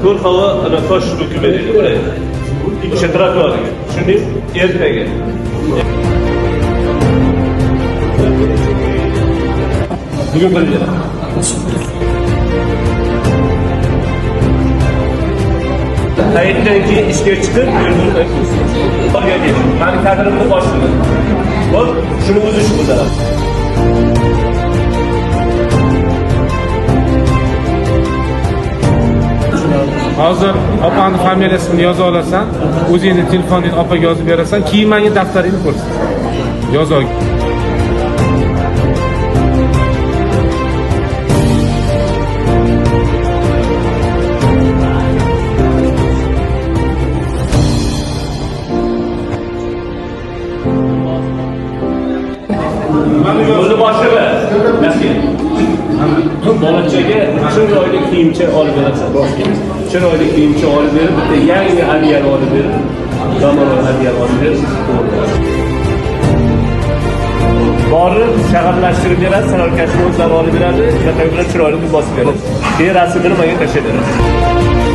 Go'rxova ana tosh to'kib beradi buraya. O'sha trotuariga. Tushundingiz? Ertaga. Bugun birga. Hayitdan keyin ishga chiqib, yurtni o'rgangan. Mani kadrimni boshladim. Xo'p, shuni buzish bo'ladi. Hozir opani familiyasini yoza olasan, o'zingni telefoningni opaga yozib berasan, keyin menga daftaringni ko'rsan. Yoz ol. O'zi boshlig'i. Bolachaga chiroyli kiyimcha olib berasan. Chiroyli kiyimcha olib berib, bitta yangi adyal olib berib, zamonaviy adyal olib berib, borib shag'allashtirib beradi, sanalkashni o'zlari olib beradi, yotoqlar chiroyli bosib beradi. Keyin rasmini menga tashlaydi.